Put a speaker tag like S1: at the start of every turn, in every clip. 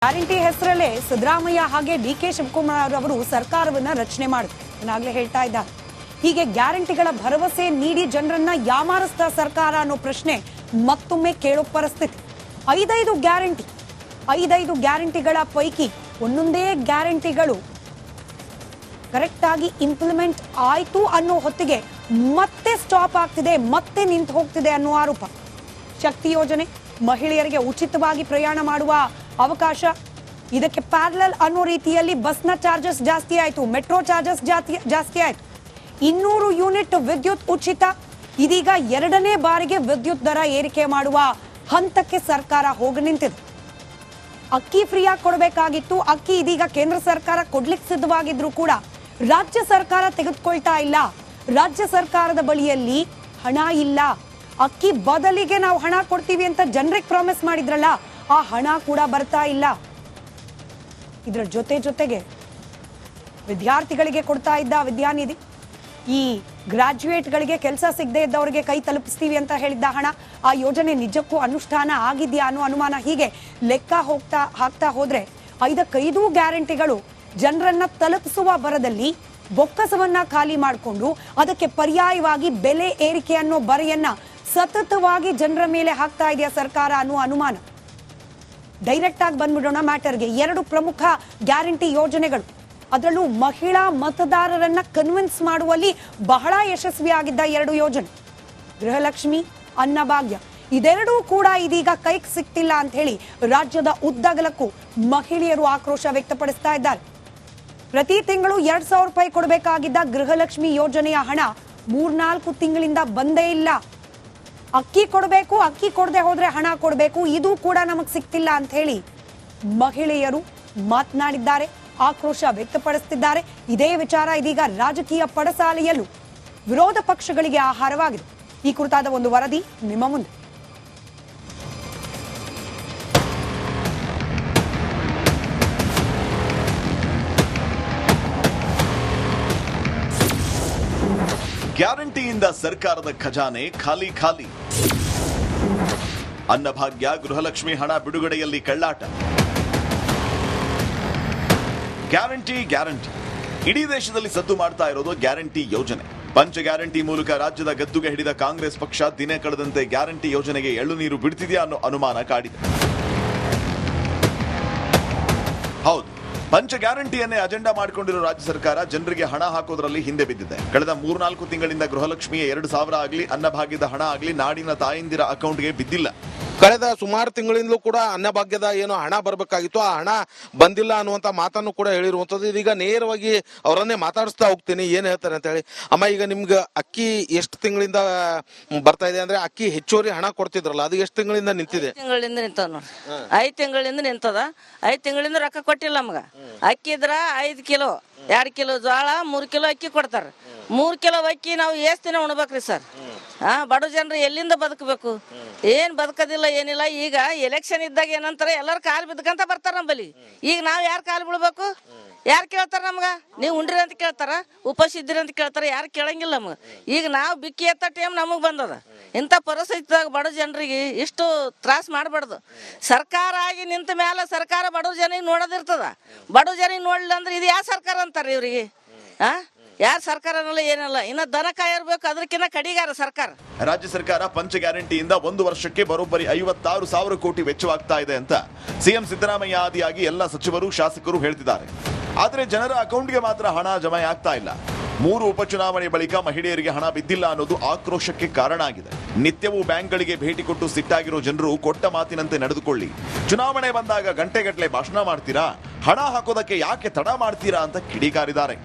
S1: Guarantee ಹೆಸರಲ್ಲೇ ಸಿದ್ದರಾಮಯ್ಯ ಹಾಗೆ DK Shivakumar ಅವರು ಸರ್ಕಾರವನ್ನ ರಚನೆ ಮಾಡಿದ್ರು. ನಾಗಲೇ ಹೇಳ್ತಾ ಇದ್ದಾರೆ, ಹೀಗೆ ಗ್ಯಾರಂಟಿಗಳ ಭರವಸೆ ನೀಡಿ ಜನರನ್ನ ಯಾಮಾರಿಸಿದ ಸರ್ಕಾರ ಅನ್ನೋ ಪ್ರಶ್ನೆ ಮತ್ತೊಮ್ಮೆ ಕೇಳೋ ಪರಿಸ್ಥಿತಿ. ಐದೈದು ಗ್ಯಾರಂಟಿಗಳ ಪೈಕಿ ಒಂದೊಂದೇ ಗ್ಯಾರಂಟಿಗಳು ಕರೆಕ್ಟ್ ಆಗಿ ಇಂಪ್ಲಿಮೆಂಟ್ ಆಯ್ತು ಅನ್ನೋ ಹೊತ್ತಿಗೆ ಮತ್ತೆ ಸ್ಟಾಪ್ ಆಗ್ತಿದೆ, ಮತ್ತೆ ನಿಂತು ಹೋಗ್ತಿದೆ ಅನ್ನೋ ಆರೋಪ. ಶಕ್ತಿ ಯೋಜನೆ, ಮಹಿಳೆಯರಿಗೆ ಉಚಿತವಾಗಿ ಪ್ರಯಾಣ ಮಾಡುವ ಅವಕಾಶ, ಇದಕ್ಕೆ ಪ್ಯಾರಲಲ್ ಅನ್ನೋ ರೀತಿಯಲ್ಲಿ ಬಸ್ನ ಚಾರ್ಜಸ್ ಜಾಸ್ತಿ ಆಯಿತು, ಮೆಟ್ರೋ ಚಾರ್ಜಸ್ ಜಾಸ್ತಿ ಆಯಿತು. 200 ಯೂನಿಟ್ ವಿದ್ಯುತ್ ಉಚಿತ, ಇದೀಗ ಎರಡನೇ ಬಾರಿಗೆ ವಿದ್ಯುತ್ ದರ ಏರಿಕೆ ಮಾಡುವ ಹಂತಕ್ಕೆ ಸರ್ಕಾರ ಹೋಗಿ ನಿಂತಿದೆ. ಅಕ್ಕಿ ಫ್ರೀಯಾಗಿ ಕೊಡಬೇಕಾಗಿತ್ತು, ಅಕ್ಕಿ ಇದೀಗ ಕೇಂದ್ರ ಸರ್ಕಾರ ಕೊಡ್ಲಿಕ್ಕೆ ಸಿದ್ಧವಾಗಿದ್ರು ಕೂಡ ರಾಜ್ಯ ಸರ್ಕಾರ ತೆಗೆದುಕೊಳ್ತಾ ಇಲ್ಲ. ರಾಜ್ಯ ಸರ್ಕಾರದ ಬಳಿಯಲ್ಲಿ ಹಣ ಇಲ್ಲ. ಅಕ್ಕಿ ಬದಲಿಗೆ ನಾವು ಹಣ ಕೊಡ್ತೀವಿ ಅಂತ ಜನರಿಗೆ ಪ್ರಾಮಿಸ್ ಮಾಡಿದ್ರಲ್ಲ, ಆ ಹಣ ಕೂಡ ಬರ್ತಾ ಇಲ್ಲ. ಇದರ ಜೊತೆಗೆ ವಿದ್ಯಾರ್ಥಿಗಳಿಗೆ ಕೊಡ್ತಾ ಇದ್ದ ವಿದ್ಯಾನಿಧಿ, ಈ ಗ್ರಾಜ್ಯುಯೇಟ್ಗಳಿಗೆ ಕೆಲಸ ಸಿಗದೆ ಇದ್ದವರಿಗೆ ಕೈ ತಲುಪಿಸ್ತೀವಿ ಅಂತ ಹೇಳಿದ್ದ ಹಣ, ಆ ಯೋಜನೆ ನಿಜಕ್ಕೂ ಅನುಷ್ಠಾನ ಆಗಿದೆಯಾ ಅನ್ನೋ ಅನುಮಾನ. ಹೀಗೆ ಲೆಕ್ಕ ಹಾಕ್ತಾ ಹೋದ್ರೆ 5 ಗ್ಯಾರಂಟಿಗಳು ಜನರನ್ನ ತಲುಪಿಸುವ ಬರದಲ್ಲಿ ಬೊಕ್ಕಸವನ್ನ ಖಾಲಿ ಮಾಡಿಕೊಂಡು ಅದಕ್ಕೆ ಪರ್ಯಾಯವಾಗಿ ಬೆಲೆ ಏರಿಕೆ ಅನ್ನೋ ಬರೆಯನ್ನ ಸತತವಾಗಿ ಜನರ ಮೇಲೆ ಹಾಕ್ತಾ ಇದೆಯಾ ಸರ್ಕಾರ ಅನ್ನೋ ಅನುಮಾನ. ಡೈರೆಕ್ಟ್ ಆಗಿ ಬಂದ್ಬಿಡೋಣ ಮ್ಯಾಟರ್ಗೆ. 2 ಪ್ರಮುಖ ಗ್ಯಾರಂಟಿ ಯೋಜನೆಗಳು, ಅದರಲ್ಲೂ ಮಹಿಳಾ ಮತದಾರರನ್ನ ಕನ್ವಿನ್ಸ್ ಮಾಡುವಲ್ಲಿ ಬಹಳ ಯಶಸ್ವಿಯಾಗಿದ್ದ 2 ಯೋಜನೆ, ಗೃಹಲಕ್ಷ್ಮಿ, ಅನ್ನಭಾಗ್ಯ. ಇದೆರಡೂ ಕೂಡ ಇದೀಗ ಕೈಗೆ ಸಿಗ್ತಿಲ್ಲ ಅಂತ ಹೇಳಿ ರಾಜ್ಯದ ಉದ್ದಗಲಕ್ಕೂ ಮಹಿಳೆಯರು ಆಕ್ರೋಶ ವ್ಯಕ್ತಪಡಿಸ್ತಾ ಇದ್ದಾರೆ. ಪ್ರತಿ ತಿಂಗಳು 2,000 ರೂಪಾಯಿ ಕೊಡಬೇಕಾಗಿದ್ದ ಗೃಹಲಕ್ಷ್ಮಿ ಯೋಜನೆಯ ಹಣ 3-4 ತಿಂಗಳಿಂದ ಬಂದೇ ಇಲ್ಲ. ಅಕ್ಕಿ ಕೊಡಬೇಕು, ಅಕ್ಕಿ ಕೊಡದೆ ಹೋದ್ರೆ ಹಣ ಕೊಡಬೇಕು, ಇದು ಕೂಡ ನಮಗೆ ಸಿಗ್ತಿಲ್ಲ ಅಂತ ಹೇಳಿ ಮಹಿಳೆಯರು ಮಾತನಾಡಿದ್ದಾರೆ, ಆಕ್ರೋಶ ವ್ಯಕ್ತಪಡಿಸುತ್ತಿದ್ದಾರೆ. ಇದೇ ವಿಚಾರ ಇದೀಗ ರಾಜಕೀಯ ಪಡಸಾಲೆಯಲ್ಲೂ ವಿರೋಧ ಪಕ್ಷಗಳಿಗೆ ಆಹಾರವಾಗಿದೆ. ಈ ಕುರಿತಾದ ಒಂದು ವರದಿ ನಿಮ್ಮ ಮುಂದೆ.
S2: ಗ್ಯಾರಂಟಿಯಿಂದ ಸರ್ಕಾರದ ಖಜಾನೆ ಖಾಲಿ. ಅನ್ನಭಾಗ್ಯ, ಗೃಹಲಕ್ಷ್ಮಿ ಹಣ ಬಿಡುಗಡೆಯಲ್ಲಿ ಕಳ್ಳಾಟ. ಗ್ಯಾರಂಟಿ ಇಡೀ ದೇಶದಲ್ಲಿ ಸದ್ದು ಮಾಡ್ತಾ ಇರೋದು ಗ್ಯಾರಂಟಿ ಯೋಜನೆ. ಪಂಚ ಗ್ಯಾರಂಟಿ ಮೂಲಕ ರಾಜ್ಯದ ಗದ್ದುಗೆ ಹಿಡಿದ ಕಾಂಗ್ರೆಸ್ ಪಕ್ಷ ದಿನ ಕಳೆದಂತೆ ಗ್ಯಾರಂಟಿ ಯೋಜನೆಗೆ ಎಳ್ಳುನೀರು ಬಿಡ್ತಿದೆಯಾ ಅನ್ನೋ ಅನುಮಾನ ಕಾಡಿದೆ. ಹೌದು, ಪಂಚ ಗ್ಯಾರಂಟಿಯನ್ನೇ ಅಜೆಂಡಾ ಮಾಡಿಕೊಂಡಿರೋ ರಾಜ್ಯ ಸರ್ಕಾರ ಜನರಿಗೆ ಹಣ ಹಾಕೋದ್ರಲ್ಲಿ ಹಿಂದೆ ಬಿದ್ದಿದೆ. ಕಳೆದ 3-4 ತಿಂಗಳಿಂದ ಗೃಹಲಕ್ಷ್ಮಿಯ 2,000 ಆಗಲಿ, ಅನ್ನಭಾಗ್ಯದ ಹಣ ಆಗಲಿ ನಾಡಿನ ತಾಯಂದಿರ ಅಕೌಂಟ್ಗೆ ಬಿದ್ದಿಲ್ಲ.
S3: ಕಳೆದ ಸುಮಾರು ತಿಂಗಳಿಂದಲೂ ಕೂಡ ಅನ್ನಭಾಗ್ಯದ ಏನು ಹಣ ಬರಬೇಕಾಗಿತ್ತು, ಆ ಹಣ ಬಂದಿಲ್ಲ ಅನ್ನುವಂತ ಮಾತನ್ನು ಕೂಡ ಹೇಳಿರುವಂತದ್ದು. ಇದೀಗ ನೇರವಾಗಿ ಅವರನ್ನೇ ಮಾತಾಡಿಸ್ತಾ ಹೋಗ್ತೀನಿ, ಏನ್ ಹೇಳ್ತಾರೆ ಅಂತ ಹೇಳಿ. ಅಮ್ಮ, ಈಗ ನಿಮ್ಗೆ ಅಕ್ಕಿ ಎಷ್ಟು ತಿಂಗಳಿಂದ ಬರ್ತಾ ಇದೆ ಅಂದ್ರೆ, ಅಕ್ಕಿ ಹೆಚ್ಚುವರಿ ಹಣ ಕೊಡ್ತಿದ್ರಲ್ಲ, ಅದು ಎಷ್ಟು ತಿಂಗಳಿಂದ ನಿಂತಿದೆ?
S4: ತಿಂಗಳಿಂದ ನಿಂತದ ನೋಡಿ. 5 ತಿಂಗಳಿಂದ ನಿಂತದ. 5 ತಿಂಗಳಿಂದ ರೊಕ್ಕ ಕೊಟ್ಟಿಲ್ಲ ನಮ್ಗ. ಅಕ್ಕಿ ಇದ್ರ 5 ಕಿಲೋ, 2 ಕಿಲೋ ಜೋಳ, 3 ಕಿಲೋ ಅಕ್ಕಿ ಕೊಡ್ತಾರ. 3 ಕಿಲೋ ಅಕ್ಕಿ ನಾವು ಎಷ್ಟು ದಿನ ಉಣ್ಬೇಕ್ರಿ ಸರ್? ಬಡ ಜನರು ಎಲ್ಲಿಂದ ಬದುಕಬೇಕು? ಏನ್ ಬದುಕದಿಲ್ಲ, ಏನಿಲ್ಲ. ಈಗ ಎಲೆಕ್ಷನ್ ಇದ್ದಾಗ ಏನಂತಾರೆ, ಎಲ್ಲರೂ ಕಾಲು ಬಿದ್ಕಂತ ಬರ್ತಾರ ನಮ್ಮಲ್ಲಿ. ಈಗ ನಾವ್ ಯಾರು ಕಾಲು ಬಿಡ್ಬೇಕು? ಯಾರು ಕೇಳ್ತಾರ ನಮ್ಗ? ನೀವು ಉಂಡ್ರಿ ಅಂತ ಕೇಳ್ತಾರ, ಉಪವಾಸ ಇದ್ರಿ ಅಂತ ಕೇಳ್ತಾರ, ಯಾರು ಕೇಳಂಗಿಲ್ಲ ನಮ್ಗ. ಈಗ ನಾವು ಬಿಕ್ಕಿ ಎತ್ತ ಟೈಮ್ ನಮಗ್ ಬಂದದ. ಇಂಥ ಪರಿಸ್ಥಿತಿದಾಗ ಬಡ ಜನರಿಗೆ ಇಷ್ಟು ತ್ರಾಸ ಮಾಡಬಾರ್ದು. ಸರ್ಕಾರ ಆಗಿ ನಿಂತ ಮೇಲೆ ಸರ್ಕಾರ ಬಡವ್ರ ಜನಿಗೆ ನೋಡೋದಿರ್ತದ. ಬಡವ್ರ ಜನಿಗೆ ನೋಡ್ಲಿಲ್ಲ ಅಂದ್ರೆ ಇದು ಯಾವ ಸರ್ಕಾರ ಅಂತಾರೆ ಇವ್ರಿಗೆ? ಯಾರ ಸರ್ಕಾರನಲ್ಲ, ಏನಲ್ಲ. ಇನ್ನ ದನ ಕಾಯಿರ್ಬೇಕು, ಅದಕ್ಕಿಂತ ಕಡಿಗಾರ ಸರ್ಕಾರ.
S2: ರಾಜ್ಯ ಸರ್ಕಾರ ಪಂಚ ಗ್ಯಾರಂಟಿಯಿಂದ 1 ವರ್ಷಕ್ಕೆ ಬರೋಬ್ಬರಿ 56,000 ಕೋಟಿ ವೆಚ್ಚವಾಗ್ತಾ ಇದೆ ಅಂತ ಸಿಎಂ ಸಿದ್ದರಾಮಯ್ಯ ಆದಿಯಾಗಿ ಎಲ್ಲ ಸಚಿವರು, ಶಾಸಕರು ಹೇಳ್ತಿದ್ದಾರೆ. ಆದ್ರೆ ಜನರ ಅಕೌಂಟ್ಗೆ ಮಾತ್ರ ಹಣ ಜಮೆ ಆಗ್ತಾ ಇಲ್ಲ. 3 ಉಪಚುನಾವಣೆ ಬಳಿಕ ಮಹಿಳೆಯರಿಗೆ ಹಣ ಬಿದ್ದಿಲ್ಲ ಅನ್ನೋದು ಆಕ್ರೋಶಕ್ಕೆ ಕಾರಣ ಆಗಿದೆ. ನಿತ್ಯವೂ ಬ್ಯಾಂಕ್ಗಳಿಗೆ ಭೇಟಿ ಕೊಟ್ಟು ಸಿಟ್ಟಾಗಿರೋ ಜನರು ಕೊಟ್ಟ ಮಾತಿನಂತೆ ನಡೆದುಕೊಳ್ಳಿ, ಚುನಾವಣೆ ಬಂದಾಗ ಗಂಟೆಗಟ್ಟಲೆ ಭಾಷಣ ಮಾಡ್ತೀರಾ, ಹಣ ಹಾಕೋದಕ್ಕೆ ಯಾಕೆ ತಡ ಮಾಡ್ತೀರಾ ಅಂತ ಕಿಡಿಕಾರಿದ್ದಾರೆ.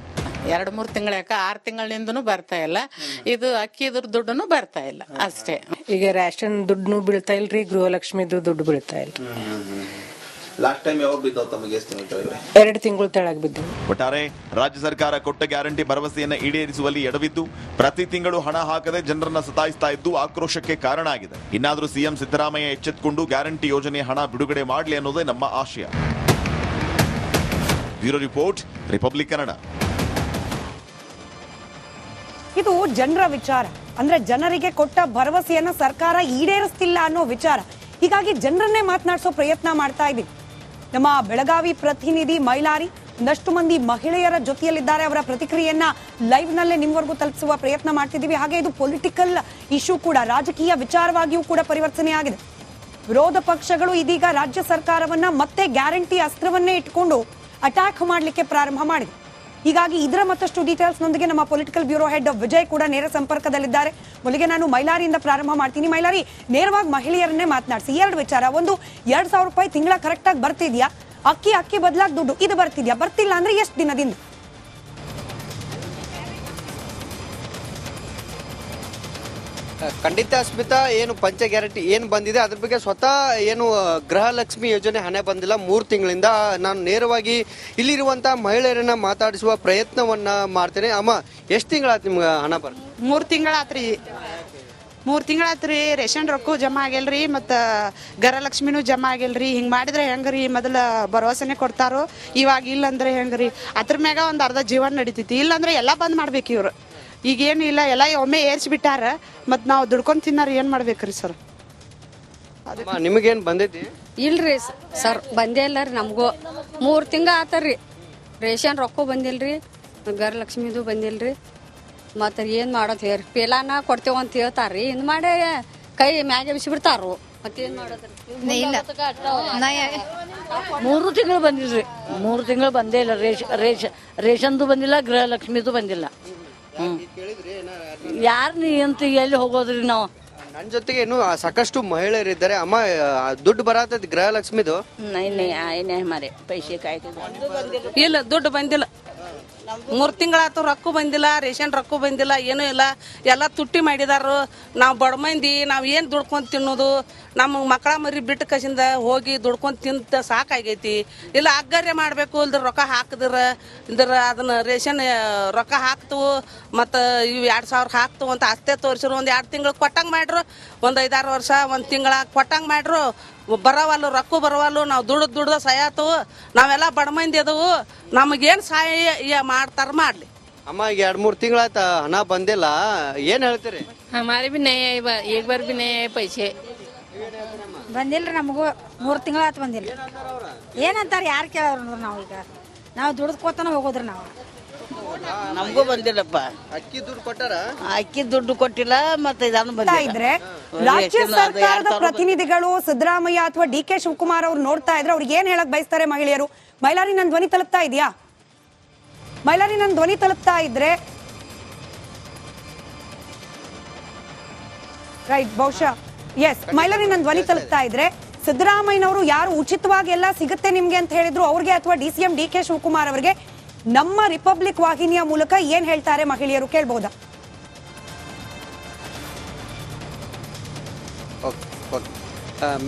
S5: 2-3 ತಿಂಗಳ ಯಾಕ 6 ತಿಂಗಳಿಂದನೂ ಬರ್ತಾ ಇಲ್ಲ. ಇದು ಅಕ್ಕಿದ್ರ ದುಡ್ಡನ್ನು ಬರ್ತಾ ಇಲ್ಲ ಅಷ್ಟೇ.
S6: ಈಗ ರೇಷನ್ ದುಡ್ಡು ಬೀಳ್ತಾ ಇಲ್ರಿ, ಗೃಹಲಕ್ಷ್ಮಿದು ದುಡ್ಡು ಬೀಳ್ತಾ ಇಲ್ಲ.
S7: ಲಾಸ್ಟ್ ಟೈಮ್ ಯಾವಾಗ ಬಿದ್ದಾವ ತಮಗೆ? ಎಷ್ಟು ತಿಂಗಳು?
S6: 2 ತಿಂಗಳು ತೆಳಗ್ ಬಿದ್ದು.
S2: ಒಟ್ಟಾರೆ ರಾಜ್ಯ ಸರ್ಕಾರ ಕೊಟ್ಟ ಗ್ಯಾರಂಟಿ ಭರವಸೆಯನ್ನ ಈಡೇರಿಸುವಲ್ಲಿ ಎಡವಿದ್ದು, ಪ್ರತಿ ತಿಂಗಳು ಹಣ ಹಾಕದೆ ಜನರನ್ನ ಸತಾಯಿಸ್ತಾ ಇದ್ದು ಆಕ್ರೋಶಕ್ಕೆ ಕಾರಣ ಆಗಿದೆ. ಇನ್ನಾದ್ರೂ ಸಿಎಂ ಸಿದ್ದರಾಮಯ್ಯ ಎಚ್ಚೆತ್ತುಕೊಂಡು ಗ್ಯಾರಂಟಿ ಯೋಜನೆ ಹಣ ಬಿಡುಗಡೆ ಮಾಡಲಿ ಅನ್ನೋದೇ ನಮ್ಮ ಆಶಯ. Bureau report, republic Kannada.
S1: ಇದು ಜನರ ವಿಚಾರ. ಅಂದ್ರೆ ಜನರಿಗೆ ಕೊಟ್ಟ ಭರವಸೆಯನ್ನ ಸರ್ಕಾರ ಈಡೇರಿಸ್ತಿಲ್ಲ ಅನ್ನೋ ವಿಚಾರ. ಹೀಗಾಗಿ ಜನರನ್ನೇ ಮಾತನಾಡಿಸೋ ಪ್ರಯತ್ನ ಮಾಡ್ತಾ ಇದ್ದೀವಿ. ನಮ್ಮ ಬೆಳಗಾವಿ ಪ್ರತಿನಿಧಿ ಮೈಲಾರಿ ಒಂದಷ್ಟು ಮಂದಿ ಮಹಿಳೆಯರ ಜೊತೆಯಲ್ಲಿದ್ದಾರೆ. ಅವರ ಪ್ರತಿಕ್ರಿಯೆಯನ್ನ ಲೈವ್ ನಲ್ಲೇ ನಿಮ್ವರೆಗೂ ತಲುಪಿಸುವ ಪ್ರಯತ್ನ ಮಾಡ್ತಿದ್ದೀವಿ. ಹಾಗೆ ಇದು ಪೊಲಿಟಿಕಲ್ ಇಶ್ಯೂ ಕೂಡ, ರಾಜಕೀಯ ವಿಚಾರವಾಗಿಯೂ ಕೂಡ ಪರಿವರ್ತನೆಯಾಗಿದೆ. ವಿರೋಧ ಪಕ್ಷಗಳು ಇದೀಗ ರಾಜ್ಯ ಸರ್ಕಾರವನ್ನ ಮತ್ತೆ ಗ್ಯಾರಂಟಿ ಅಸ್ತ್ರವನ್ನೇ ಇಟ್ಕೊಂಡು ಅಟ್ಯಾಕ್ ಮಾಡಲಿಕ್ಕೆ ಪ್ರಾರಂಭ ಮಾಡಿದೆ. ಹೀಗಾಗಿ ಇದರ ಮತ್ತಷ್ಟು ಡೀಟೇಲ್ಸ್ ನೊಂದಿಗೆ ನಮ್ಮ ಪೊಲಿಟಿಕಲ್ ಬ್ಯೂರೋ ಹೆಡ್ ವಿಜಯ್ ಕೂಡ ನೇರ ಸಂಪರ್ಕದಲ್ಲಿದ್ದಾರೆ. ಮೊದಲಿಗೆ ನಾನು ಮೈಲಾರಿಯಿಂದ ಪ್ರಾರಂಭ ಮಾಡ್ತೀನಿ. ಮೈಲಾರಿ, ನೇರವಾಗಿ ಮಹಿಳೆಯರನ್ನೇ ಮಾತನಾಡಿಸಿ. ಎರಡು ವಿಚಾರ. ಒಂದು, 2,000 ರೂಪಾಯಿ ತಿಂಗಳ ಕರೆಕ್ಟ್ ಆಗಿ ಬರ್ತಿದ್ಯಾ? ಅಕ್ಕಿ ಬದಲಾಗಿ ದುಡ್ಡು ಇದು ಬರ್ತಿದ್ಯಾ? ಬರ್ತಿಲ್ಲ ಅಂದ್ರೆ ಎಷ್ಟು ದಿನದಿಂದ?
S8: ಖಂಡಿತ ಸ್ಮಿತಾ, ಏನು ಪಂಚ ಗ್ಯಾರಂಟಿ ಏನು ಬಂದಿದೆ ಅದ್ರ ಬಗ್ಗೆ ಸ್ವತಃ ಏನು ಗೃಹಲಕ್ಷ್ಮಿ ಯೋಜನೆ ಹಣ ಬಂದಿಲ್ಲ 3 ತಿಂಗಳಿಂದ. ನಾನು ನೇರವಾಗಿ ಇಲ್ಲಿರುವಂತ ಮಹಿಳೆಯರನ್ನ ಮಾತಾಡಿಸುವ ಪ್ರಯತ್ನವನ್ನ ಮಾಡ್ತೇನೆ. ಅಮ್ಮ, ಎಷ್ಟು ತಿಂಗಳಾಯ್ತು ನಿಮ್ಗೆ ಹಣ ಬರ್?
S9: 3 ತಿಂಗಳಾತ್ರಿ. 3 ತಿಂಗಳಾತ್ರಿ. ರೇಷನ್ ರೊಕ್ಕ ಜಮಾ ಆಗಿಲ್ರಿ, ಮತ್ತು ಗೃಹಲಕ್ಷ್ಮಿನೂ ಜಮಾ ಆಗಿಲ್ರಿ. ಹಿಂಗೆ ಮಾಡಿದ್ರೆ ಹೆಂಗ್ರಿ? ಮೊದಲ ಭರವಸೆನೆ ಕೊಡ್ತಾರೋ, ಇವಾಗ ಇಲ್ಲಂದ್ರೆ ಹೆಂಗ್ರಿ? ಅದ್ರ ಮ್ಯಾಗ ಒಂದು ಅರ್ಧ ಜೀವನ ನಡೀತೈತಿ. ಇಲ್ಲಾಂದ್ರೆ ಎಲ್ಲ ಬಂದ್ ಮಾಡ್ಬೇಕು ಇವ್ರು. ಈಗೇನು ಇಲ್ಲ, ಎಲ್ಲ ಒಮ್ಮೆ ಏರ್ಸಿಬಿಟ್ಟಾರ. ಮತ್ತು ನಾವು ದುಡ್ಕೊಂಡು ತಿನ್ನಾರ ಏನು ಮಾಡ್ಬೇಕ್ರಿ ಸರ್?
S8: ನಿಮಗೇನು ಬಂದೈತಿ?
S10: ಇಲ್ರಿ ಸರ್, ಬಂದೇ ಇಲ್ಲ ರೀ. ನಮಗೂ 3 ತಿಂಗ ಆತರಿ. ರೇಷನ್ ರೊಕ್ಕ ಬಂದಿಲ್ರಿ, ಗೃಹಲಕ್ಷ್ಮಿದು ಬಂದಿಲ್ರಿ. ಮತ್ತು ಏನು ಮಾಡೋದು ಹೇಳ್ರಿ? ಪೇಲಾನ ಕೊಡ್ತೇವೆ ಅಂತ ಹೇಳ್ತಾರ್ರಿ, ಇನ್ನು ಮಾಡಿ ಕೈ ಮ್ಯಾಗೆ ಬಿಸಿಬಿಡ್ತಾರು. ಮತ್ತೇನು ಮಾಡೋದ್ರಿ?
S4: 3 ತಿಂಗಳು ಬಂದಿಲ್ರಿ. 3 ತಿಂಗಳು ಬಂದೇ ಇಲ್ಲ. ರೇಷನ್ದು ಬಂದಿಲ್ಲ, ಗೃಹಲಕ್ಷ್ಮಿದು ಬಂದಿಲ್ಲ. ಯಾರು ನೀ ಅಂತ ಎಲ್ಲಿ ಹೋಗೋದ್ರಿ ನಾವು?
S8: ನನ್ನ ಜೊತೆಗೆ ಇನ್ನು ಸಾಕಷ್ಟು ಮಹಿಳೆಯರಿದ್ದಾರೆ. ಅಮ್ಮ, ದುಡ್ಡು ಬರತೈತಿ ಗೃಹಲಕ್ಷ್ಮಿದು?
S4: ಮಾರೆ ಪೈಸೆ
S5: ಇಲ್ಲ, ದುಡ್ಡು ಬಂದಿಲ್ಲ. 3 ತಿಂಗಳಾತು, ರೊಕ್ಕ ಬಂದಿಲ್ಲ, ರೇಷನ್ ರೊಕ್ಕ ಬಂದಿಲ್ಲ, ಏನೂ ಇಲ್ಲ. ಎಲ್ಲ ತುಟ್ಟಿ ಮಾಡಿದಾರು. ನಾವು ಬಡ ಮಂದಿ, ನಾವು ಏನು ದುಡ್ಕೊಂಡು ತಿನ್ನೋದು? ನಮ್ಮ ಮಕ್ಕಳ ಮರಿ ಬಿಟ್ಟು ಕಸಿಂದ ಹೋಗಿ ದುಡ್ಕೊಂಡು ತಿಂತ ಸಾಕಾಗೈತಿ. ಇಲ್ಲ ಅಗ್ಗರ್ಯ ಮಾಡಬೇಕು, ಇಲ್ದ್ರ ರೊಕ್ಕ ಹಾಕಿದ್ರ ಅದನ್ನ ರೇಷನ್ ರೊಕ್ಕ ಹಾಕ್ತವು, ಮತ್ತು ಇವು 2,000 ಹಾಕ್ತವು ಅಂತ ಅಷ್ಟೇ ತೋರಿಸಿರು. ಒಂದು 2 ತಿಂಗಳು ಕೊಟ್ಟಂಗೆ ಮಾಡ್ರು, ಒಂದು 5-6 ವರ್ಷ 1 ತಿಂಗಳ ಕೊಟ್ಟಂಗೆ ಮಾಡ್ರು. ಬರವಲ್ಲು, ರೊಕ್ಕ ಬರವಲ್ಲು. ನಾವು ದುಡ್ದು ಸಹಾಯತವು. ನಾವೆಲ್ಲ ಬಡ ಮಂದಿ ಅದವು. ನಮಗೇನು ಸಹಾಯ ಮಾಡ್ತಾರ ಮಾಡಲಿ.
S8: ಅಮ್ಮ, ಈಗ 2-3 ತಿಂಗಳಾಯ್ತ ಹಣ ಬಂದಿಲ್ಲ, ಏನು ಹೇಳ್ತೀರಿ?
S6: हमारे भी नहीं आए, एक बार भी नहीं आए पैसे.
S10: ಬಂದಿಲ್ರಿ ನಮಗೂ. 3 ತಿಂಗಳಾತು ಬಂದಿಲ್ಲ. ಏನಂತಾರೆ? ಯಾರು ಕೇಳೋರು? ನಾವು ದುಡ್ಕೋತಾನ ಹೋಗೋದ್ರಿ ನಾವು.
S4: ನಮಗೂ ಬಂದಿಲ್ಲಪ್ಪ.
S8: ಅಕ್ಕಿ ದುಡ್ಡು ಕೊಟ್ಟಾರ?
S4: ಅಕ್ಕಿ ದುಡ್ಡು ಕೊಟ್ಟಿಲ್ಲ, ಮತ್ತೆ ಇದನ್ನು
S1: ಇದ್ರೆ ರಾಜ್ಯ ಸರ್ಕಾರದ ಪ್ರತಿನಿಧಿಗಳು ಸಿದ್ದರಾಮಯ್ಯ ಅಥವಾ ಡಿ ಕೆ ಶಿವಕುಮಾರ್ ಅವ್ರು ನೋಡ್ತಾ ಇದ್ರೆ ಅವ್ರಿಗೆ ಏನ್ ಹೇಳಕ್ ಬಯಸ್ತಾರೆ ಮಹಿಳೆಯರು? ಮೈಲಾರಿ, ನನ್ನ ಧ್ವನಿ ತಲುಪ್ತಾ ಇದೆಯಾ? ಮೈಲಾರಿ, ನನ್ನ ಧ್ವನಿ ತಲುಪ್ತಾ ಇದ್ರೆ ರೈಟ್, ಬಹುಶಃ ಎಸ್. ಮೈಲಾರಿ, ನನ್ನ ಧ್ವನಿ ತಲುಪ್ತಾ ಇದ್ರೆ ಸಿದ್ದರಾಮಯ್ಯನವರು ಯಾರು ಉಚಿತವಾಗಿ ಎಲ್ಲ ಸಿಗುತ್ತೆ ನಿಮ್ಗೆ ಅಂತ ಹೇಳಿದ್ರು ಅವ್ರಿಗೆ, ಅಥವಾ DCM ಡಿ ಕೆ ಶಿವಕುಮಾರ್ ಅವರಿಗೆ ನಮ್ಮ ರಿಪಬ್ಲಿಕ್ ವಾಹಿನಿಯ ಮೂಲಕ ಏನ್ ಹೇಳ್ತಾರೆ ಮಹಿಳೆಯರು ಕೇಳ್ಬಹುದಾ?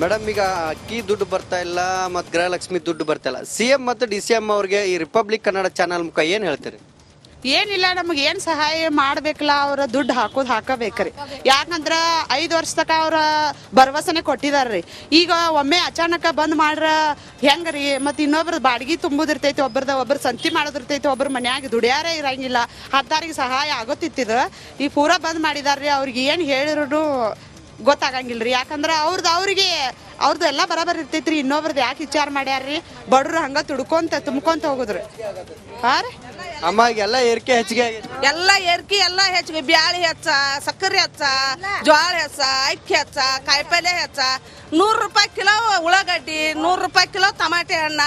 S8: ಮೇಡಮ್, ಈಗ ಅಕ್ಕಿ ದುಡ್ಡು ಬರ್ತಾ ಇಲ್ಲ ಮತ್ತು ಗೃಹಲಕ್ಷ್ಮಿ ದುಡ್ಡು ಬರ್ತಾ ಇಲ್ಲ. CM ಮತ್ತು DCM ಅವ್ರಿಗೆ ಈ ರಿಪಬ್ಲಿಕ್ ಕನ್ನಡ ಚಾನಲ್ ಮುಖ ಏನು ಹೇಳ್ತೀರಿ?
S9: ಏನಿಲ್ಲ, ನಮಗೆ ಏನು ಸಹಾಯ ಮಾಡ್ಬೇಕಲ್ಲ, ಅವ್ರ ದುಡ್ಡು ಹಾಕಬೇಕ್ರಿ. ಯಾಕಂದ್ರ 5 ವರ್ಷ ತಕ ಅವ್ರ ಭರವಸೆನೆ ಕೊಟ್ಟಿದಾರ್ರಿ. ಈಗ ಒಮ್ಮೆ ಅಚಾನಕ ಬಂದ್ ಮಾಡ್ರ ಹೆಂಗ್ರಿ? ಮತ್ತು ಇನ್ನೊಬ್ರ ಬಾಡಿಗೆ ತುಂಬುದಿರ್ತೈತಿ, ಒಬ್ರ ಸಂತಿ ಮಾಡೋದಿರ್ತೈತಿ, ಒಬ್ರ ಮನ್ಯಾಗ ದುಡಿಯಾರೇ ಇರಂಗಿಲ್ಲ. ಹತ್ತಾರಿಗೆ ಸಹಾಯ ಆಗೋತಿತ್ತಿದ. ಈ ಪೂರಾ ಬಂದ್ ಮಾಡಿದಾರ್ರಿ. ಅವ್ರಿಗೆ ಏನು ಹೇಳಿದ್ರು ಗೊತ್ತಾಗಂಗಿಲ್ರಿ. ಯಾಕಂದ್ರ ಅವ್ರದ್ದು ಎಲ್ಲ ಬರಾಬರ್ ಇರ್ತೈತ್ರಿ. ಇನ್ನೊಬ್ರದ್ದು ಯಾಕೆ ವಿಚಾರ ಮಾಡ್ಯಾರ್ರಿ? ಬಡ್ರು ಹಂಗ ತುಂಬ್ಕೊಂತ ಹೋಗುದ್ರಿ. ಹಾ ರೀ
S8: ಅಮ್ಮ, ಎಲ್ಲ ಏರಿಕೆ ಹೆಚ್ಚಿಗೆ ಆಗೈತಿ.
S5: ಎಲ್ಲ ಏರ್ಕಿ ಎಲ್ಲ ಹೆಚ್ಚಿಗೆ. ಬ್ಯಾಳಿ ಹೆಚ್ಚ, ಸಕ್ಕರೆ ಹೆಚ್ಚ, ಜ್ವಾಳ ಹೆಚ್ಚ, ಅಕ್ಕಿ ಹೆಚ್ಚ, ಕಾಯಿಪಲ್ಯ ಹೆಚ್ಚ. 100 ರೂಪಾಯಿ ಕಿಲೋ ಉಳ್ಳಾಗಡ್ಡಿ, 100 ರೂಪಾಯಿ ಕಿಲೋ ಟಮಾಟೆ ಹಣ್ಣ,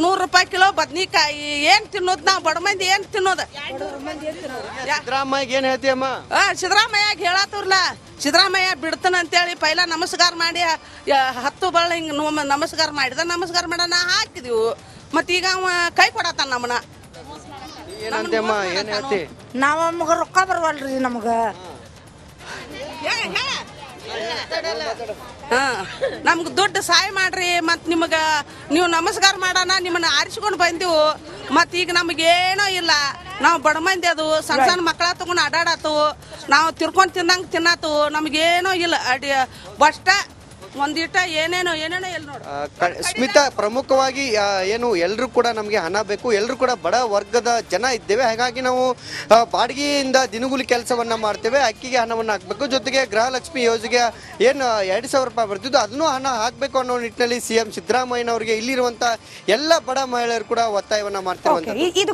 S5: 100 ರೂಪಾಯಿ ಕಿಲೋ ಬದ್ನಿಕಾಯಿ. ಏನ್ ತಿನ್ನೋದು ನಾವು ಬಡ ಮಂದಿ? ಏನ್ ತಿನ್ನೋದು?
S8: ಸಿದ್ದರಾಮಯ್ಯ ಏನ್ ಹೇಳ್ತೀಯಮ್ಮ?
S5: ಸಿದ್ದರಾಮಯ್ಯ ಹೇಳತ್ತವ್ರಲ್ಲ, ಸಿದ್ದರಾಮಯ್ಯ ಬಿಡ್ತಾನ ಅಂತೇಳಿ ಪೈಲ ನಮಸ್ಕಾರ ಮಾಡಿ 10 ಬಳ್ಳ ಹಿಂಗೆ ನಮಸ್ಕಾರ ನಮಸ್ಕಾರ ಮಾಡೋಣ ಹಾಕಿದೀವು. ಮತ್ತೀಗ ಅವ ಕೈ ಕೊಡತಾನ ನಮ್ಮನ್ನ.
S8: ಏನಂತಮ್ಮ, ಏನ್ ಹೇಳ್ತಿ?
S10: ನಮಗ ರೊಕ್ಕ ಬರವಲ್ರಿ ನಮಗ.
S5: ನಮ್ಗೆ ದುಡ್ಡು ಸಹಾಯ ಮಾಡ್ರಿ. ಮತ್ತು ನೀವು ನಮಸ್ಕಾರ ಮಾಡೋಣ, ನಿಮ್ಮನ್ನ ಆರಿಸ್ಕೊಂಡು ಬಂದೆವು. ಮತ್ತು ಈಗ ನಮಗೇನೋ ಇಲ್ಲ. ನಾವು ಬಡ ಮಂದಿ ಅದು, ಸಣ್ಣ ಮಕ್ಕಳ ತಗೊಂಡು ಅಡಾಡತ್ತು. ನಾವು ತಿರ್ಕೊಂಡು ತಿನ್ನಂಗೆ ತಿನ್ನತ್ತು. ನಮಗೇನೋ ಇಲ್ಲ. ಬಷ್ಟ ಒಂದಿಟ ಏನೇನೋ ಎಲ್ಲಿ ನೋಡು
S8: ಸ್ಮಿತಾ, ಪ್ರಮುಖವಾಗಿ ಏನು ಎಲ್ಲರೂ ಕೂಡ ನಮಗೆ ಹಣ ಬೇಕು, ಎಲ್ಲರೂ ಕೂಡ ಬಡ ವರ್ಗದ ಜನ ಇದ್ದೇವೆ. ಹಾಗಾಗಿ ನಾವು ಬಾಡಿಗೆಯಿಂದ ದಿನಗೂಲಿ ಕೆಲಸವನ್ನ ಮಾಡ್ತೇವೆ, ಅಕ್ಕಿಗೆ ಹಣವನ್ನು ಹಾಕಬೇಕು. ಜೊತೆಗೆ ಗೃಹಲಕ್ಷ್ಮಿ ಯೋಜನೆಗೆ ಏನು 2,000 ರೂಪಾಯಿ ಬರ್ತಿದ್ದು ಅದನ್ನು ಹಣ ಹಾಕಬೇಕು ಅನ್ನೋ ನಿಟ್ಟಿನಲ್ಲಿ ಸಿಎಂ ಸಿದ್ದರಾಮಯ್ಯನವರಿಗೆ ಇಲ್ಲಿರುವಂತ ಎಲ್ಲ ಬಡ ಮಹಿಳೆಯರು ಕೂಡ ಒತ್ತಾಯವನ್ನ ಮಾಡ್ತಿರುವಂತ
S1: ಇದು